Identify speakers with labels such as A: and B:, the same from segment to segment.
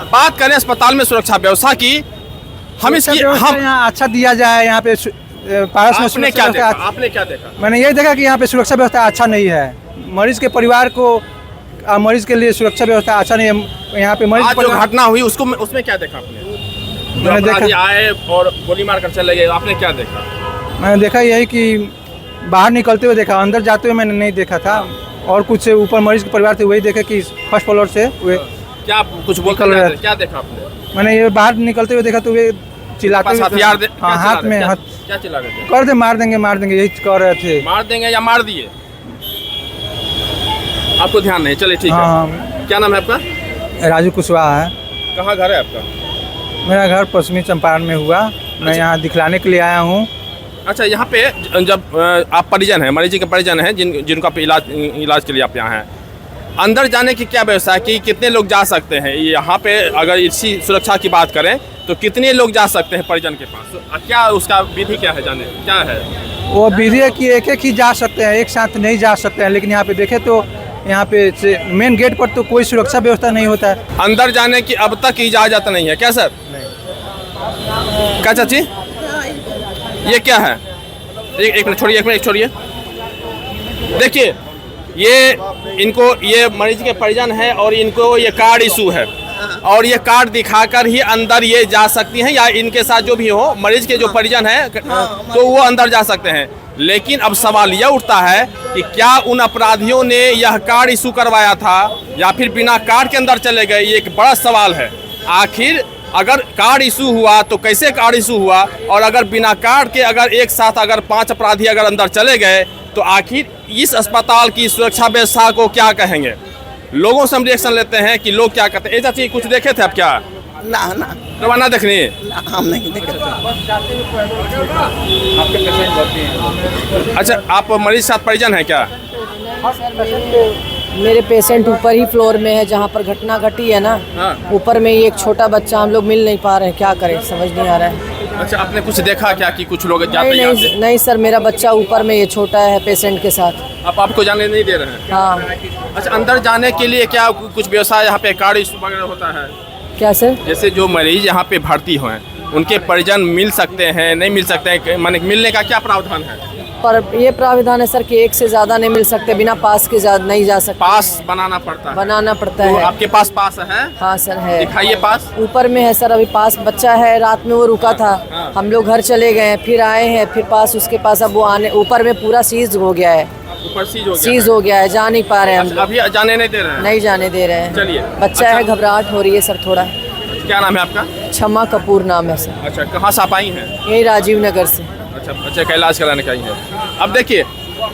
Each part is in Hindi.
A: बात करें अस्पताल में सुरक्षा व्यवस्था की, हम इसकी हम
B: यहाँ अच्छा दिया जाए। यहाँ पे पारस में
A: आपने क्या देखा? आपने क्या देखा?
B: मैंने ये देखा कि यहाँ पे सुरक्षा व्यवस्था अच्छा नहीं है। मरीज के परिवार को, मरीज के लिए सुरक्षा व्यवस्था अच्छा नहीं है यहाँ पे। मरीज
A: आज जो घटना हुई उसको उसमें क्या देखा आपने?
B: मैंने देखा
A: आए और गोली मार कर चले गए, आपने क्या देखा?
B: मैंने देखा यही कि बाहर निकलते हुए देखा, अंदर जाते हुए मैंने नहीं देखा था। और कुछ ऊपर मरीज के परिवार थे वही देखे कि फर्स्ट फ्लोर से वे
A: क्या कुछ बोल रहे थे? क्या देखा आपने?
B: मैंने ये बाहर निकलते हुए देखा तो वे चिल्लाते हुए,
A: हथियार
B: हाँ हाथ में हाथ,
A: क्या चिल्ला रहे थे?
B: कर दे, मार देंगे यही कह रहे थे।
A: मार देंगे या मार दिए? आपको ध्यान नहीं, चलिए ठीक है। क्या नाम है आपका?
B: राजू कुशवाहा है।
A: कहाँ घर है आपका?
B: मेरा घर पश्चिमी चंपारण में हुआ। मैं यहाँ दिखलाने के लिए आया हूँ।
A: अच्छा, यहाँ पे जब आप परिजन हैं, मरीज के परिजन हैं जिनको आप इलाज के लिए आप यहाँ हैं, अंदर जाने की क्या व्यवस्था है कि कितने लोग जा सकते हैं यहाँ पे? अगर इसी सुरक्षा की बात करें तो कितने लोग जा सकते हैं परिजन के पास? क्या उसका विधि क्या है, जाने क्या है
B: वो विधि है कि एक ही जा सकते हैं, एक साथ नहीं जा सकते हैं। लेकिन यहाँ पे देखे तो यहाँ पे मेन गेट पर तो कोई सुरक्षा व्यवस्था नहीं होता है।
A: अंदर जाने की अब तक इजाज़त नहीं है क्या सर? क्या चाची, ये क्या है? एक मिनट छोड़िए, एक मिनट छोड़िए। देखिए, ये इनको, ये मरीज के परिजन है और इनको ये कार्ड इशू है और ये कार्ड दिखाकर ही अंदर ये जा सकती हैं, या इनके साथ जो भी हो मरीज के जो परिजन है तो वो अंदर जा सकते हैं। लेकिन अब सवाल यह उठता है कि क्या उन अपराधियों ने यह कार्ड इशू करवाया था या फिर बिना कार्ड के अंदर चले गए? ये एक बड़ा सवाल है। आखिर अगर कार्ड इशू हुआ तो कैसे कार्ड इशू हुआ, और अगर बिना कार्ड के अगर एक साथ अगर 5 अपराधी अगर अंदर चले गए तो आखिर इस अस्पताल की सुरक्षा व्यवस्था को क्या कहेंगे? लोगों से हम रिएक्शन लेते हैं कि लोग क्या कहते हैं। ऐसा चीज कुछ देखे थे आप क्या? ना देखनी
C: हम नहीं देखे।
A: अच्छा, आप मरीज साथ परिजन हैं क्या?
C: मेरे पेशेंट ऊपर ही फ्लोर में है जहाँ पर घटना घटी है ना। ऊपर में ही एक छोटा बच्चा, हम लोग मिल नहीं पा रहे हैं, क्या करें समझ नहीं आ रहा है।
A: अच्छा, आपने कुछ देखा क्या कि कुछ लोग जाते
C: नहीं, नहीं सर, मेरा बच्चा ऊपर में ये छोटा है पेशेंट के साथ।
A: आप आपको जाने नहीं दे रहे हैं?
C: हाँ।
A: अच्छा, अंदर जाने के लिए क्या कुछ व्यवस्था यहाँ पे कार्ड इशू वगैरह होता है
C: क्या सर?
A: जैसे जो मरीज यहाँ पे भर्ती हुए हैं उनके परिजन मिल सकते हैं, नहीं मिल सकते हैं, माने मिलने का क्या प्रावधान है?
C: पर ये प्राविधान है सर कि एक से ज़्यादा नहीं मिल सकते, बिना पास के नहीं जा सकते।
A: पास बनाना पड़ता है?
C: बनाना पड़ता
A: तो
C: है।
A: आपके पास पास है?
C: हाँ सर है।
A: दिखाइए पास।
C: ऊपर में है सर, अभी पास बच्चा है, रात में वो रुका था। हम लोग घर चले गए, फिर आए हैं, फिर पास उसके पास अब वो आने, ऊपर में पूरा सीज हो गया है।
A: ऊपर सीज हो
C: गया है, जा नहीं पा रहे हैं हम।
A: अभी जाने नहीं दे रहे हैं?
C: नहीं जाने दे रहे हैं।
A: चलिए,
C: बच्चा है, घबराहट हो रही है सर थोड़ा।
A: क्या नाम है आपका?
C: क्षमा कपूर नाम है सर।
A: अच्छा, कहाँ से आप आई हैं?
C: यही राजीव नगर से।
A: अच्छा, बच्चे का इलाज कराने का ही है। अब देखिए,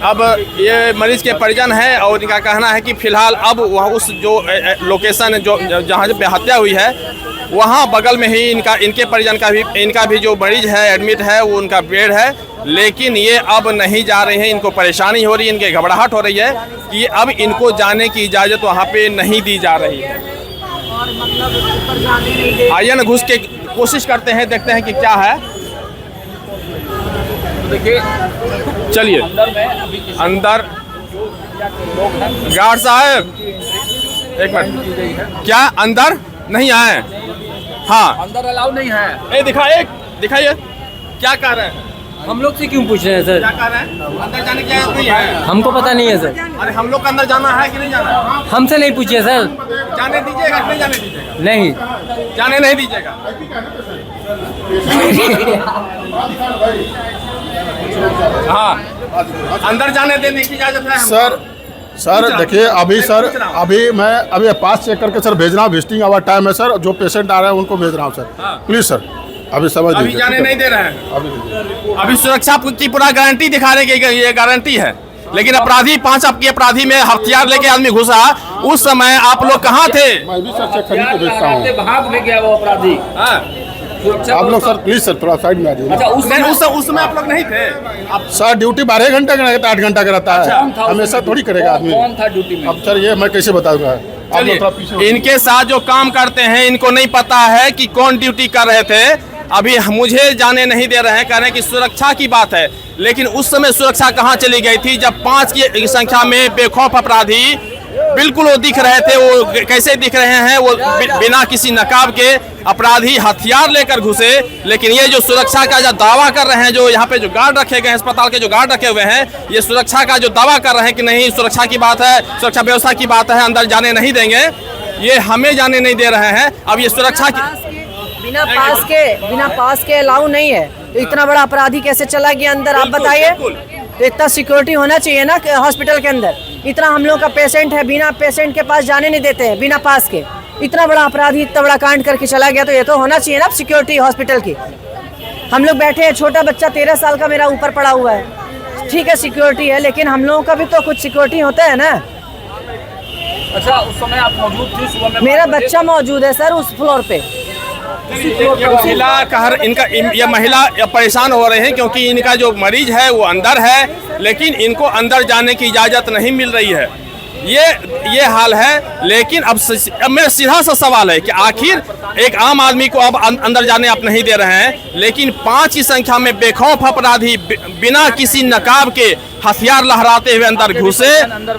A: अब ये मरीज के परिजन है और इनका कहना है कि फिलहाल अब वह उस जो लोकेशन जो जहाँ पे हत्या हुई है वहाँ बगल में ही इनके परिजन का भी, इनका भी जो मरीज है एडमिट है वो उनका बेड है, लेकिन ये अब नहीं जा रहे हैं। इनको परेशानी हो रही है, इनके घबराहट हो रही है कि अब इनको जाने की इजाज़त वहाँ पे नहीं दी जा रही है। आइए ना घुस के कोशिश करते हैं, देखते हैं कि क्या है। देखिए, चलिए अंदर। गार्ड साहब एक मिनट, क्या अंदर नहीं आए? हाँ,
D: अंदर अलाउ नहीं है।
A: दिखाइए क्या कह रहे हैं?
D: हम लोग से क्यों पूछ रहे हैं सर?
A: क्या कह रहे हैं? अंदर जाने की इजाजत नहीं है?
D: हमको पता नहीं है सर।
A: अरे हम लोग को अंदर जाना है कि नहीं जाना है?
D: हमसे नहीं पूछिए सर।
A: जाने दीजिएगा कि नहीं जाने दीजिएगा?
D: नहीं,
A: जाने नहीं दीजिएगा। हाँ, अंदर जाने देने की इजाजत है
E: सर देखिए, अभी पास चेक करके सर भेज रहा हूँ। विजिटिंग आवर टाइम है सर, जो पेशेंट आ रहे हैं उनको भेज रहा हूँ सर। प्लीज सर, अभी समझ
A: अभी जाने नहीं दे रहे हैं। अभी सुरक्षा की पूरा गारंटी दिखा रहे कि ये गारंटी है, लेकिन अपराधी 5 आपके अपराधी में हथियार लेके आदमी घुसा, उस समय आप लोग कहाँ थे?
E: मैं भी सर चेक करने को भेजता हूँ।
D: भाग में गया वो अपराधी।
E: आप लोग सर प्लीज सर थोड़ा साइड में आ जाइए।
D: अच्छा,
A: उस समय आप लोग नहीं थे?
E: अब सर ड्यूटी 12 घंटे का रहता है, 8 घंटा का रहता है, हमेशा थोड़ी करेगा आदमी।
D: कौन था ड्यूटी में?
E: अब सर ये मैं कैसे बताऊंगा?
A: चलिए, इनके साथ जो काम करते हैं इनको नहीं पता है कि कौन ड्यूटी कर रहे थे। अभी मुझे जाने नहीं दे रहे हैं, कह रहे हैं कि सुरक्षा की बात है, लेकिन उस समय सुरक्षा कहाँ चली गई थी जब 5 की संख्या में बेखौफ अपराधी बिल्कुल वो दिख रहे थे। वो कैसे दिख रहे हैं? वो बिना किसी नकाब के अपराधी हथियार लेकर घुसे। लेकिन ये जो सुरक्षा का जो दावा कर रहे हैं, जो यहाँ पे जो गार्ड रखे गए हैं, अस्पताल के जो गार्ड रखे हुए हैं, ये सुरक्षा का जो दावा कर रहे हैं कि नहीं सुरक्षा की बात है, सुरक्षा व्यवस्था की बात है, अंदर जाने नहीं देंगे, ये हमें जाने नहीं दे रहे हैं। अब ये सुरक्षा की
C: बिना पास के अलाउ नहीं है, तो इतना बड़ा अपराधी कैसे चला गया अंदर? आप बताइए। तो इतना सिक्योरिटी होना चाहिए ना हॉस्पिटल के अंदर। इतना हम लोग का पेशेंट है, बिना पेशेंट के पास जाने नहीं देते हैं, बिना पास के। इतना बड़ा अपराधी इतना बड़ा कांड करके चला गया, तो ये तो होना चाहिए ना सिक्योरिटी हॉस्पिटल की। हम लोग बैठे हैं, छोटा बच्चा 13 साल का मेरा ऊपर पड़ा हुआ है। ठीक है सिक्योरिटी है, लेकिन हम लोगों का भी तो कुछ सिक्योरिटी होता है ना।
D: अच्छा, उस समय आप मौजूद थे? सुबह में
C: मेरा बच्चा मौजूद है सर उस फ्लोर पे।
A: महिला ये महिला परेशान हो रहे हैं क्योंकि इनका जो मरीज है वो अंदर है, लेकिन इनको अंदर जाने की इजाज़त नहीं मिल रही है। ये हाल है। लेकिन अब मेरा सीधा सा सवाल है कि आखिर एक आम आदमी को अब अंदर जाने आप नहीं दे रहे हैं, लेकिन 5 की संख्या में बेखौफ अपराधी बिना किसी नकाब के हथियार लहराते हुए अंदर घुसे।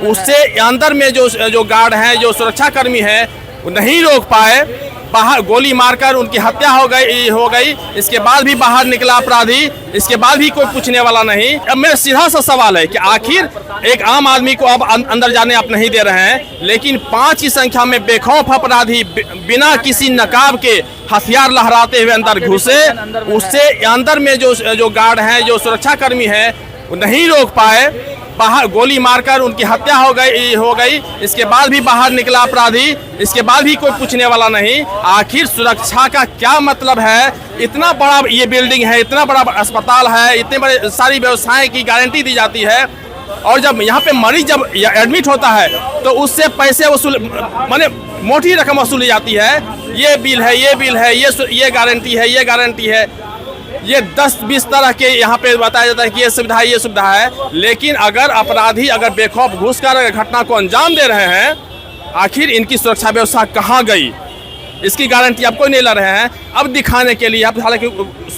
A: उससे अंदर में जो गार्ड हैं, जो सुरक्षा कर्मी हैं, वो नहीं रोक पाए। बाहर गोली मारकर उनकी हत्या हो गई। इसके बाद भी बाहर निकला अपराधी, इसके बाद भी कोई पूछने वाला नहीं। अब मेरा सीधा सा सवाल है कि आखिर एक आम आदमी को अब अंदर जाने आप नहीं दे रहे हैं, लेकिन 5 की संख्या में बेखौफ अपराधी बिना किसी नकाब के हथियार लहराते हुए अंदर घुसे। उससे अंदर में जो गार्ड हैं, जो सुरक्षा कर्मी हैं, वो नहीं रोक पाए। बाहर गोली मारकर उनकी हत्या हो गई। इसके बाद भी बाहर निकला अपराधी, इसके बाद भी कोई पूछने वाला नहीं। आखिर सुरक्षा का क्या मतलब है? इतना बड़ा ये बिल्डिंग है, इतना बड़ा अस्पताल है, इतने बड़े सारी व्यवस्थाएं की गारंटी दी जाती है, और जब यहाँ पे मरीज जब एडमिट होता है तो उससे पैसे वसूल माने मोटी रकम वसूली जाती है। ये बिल है, ये गारंटी है, ये 10-20 तरह के यहाँ पे बताया जाता है कि ये सुविधा है। लेकिन अगर अपराधी बेखौफ घुसकर घटना को अंजाम दे रहे हैं, आखिर इनकी सुरक्षा व्यवस्था कहाँ गई? इसकी गारंटी आप कोई नहीं ला रहे हैं। अब दिखाने के लिए, हालांकि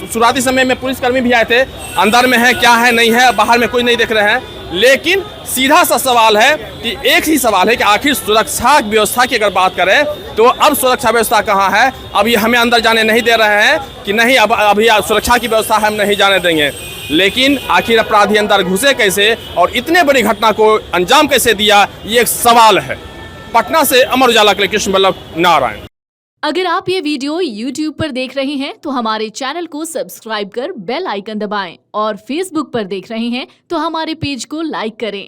A: शुरुआती समय में पुलिसकर्मी भी आए थे, अंदर में है क्या है नहीं है, बाहर में कोई नहीं देख रहे हैं। लेकिन सीधा सा सवाल है कि एक ही सवाल है कि आखिर सुरक्षा व्यवस्था की अगर बात करें तो अब सुरक्षा व्यवस्था कहाँ है? अब ये हमें अंदर जाने नहीं दे रहे हैं कि नहीं, अभी सुरक्षा की व्यवस्था हम नहीं जाने देंगे। लेकिन आखिर अपराधी अंदर घुसे कैसे और इतने बड़ी घटना को अंजाम कैसे दिया, ये एक सवाल है। पटना से अमर उजाला के लिए कृष्ण बल्लभ नारायण।
F: अगर आप ये वीडियो YouTube पर देख रहे हैं तो हमारे चैनल को सब्सक्राइब कर बेल आइकन दबाएं, और Facebook पर देख रहे हैं तो हमारे पेज को लाइक करें।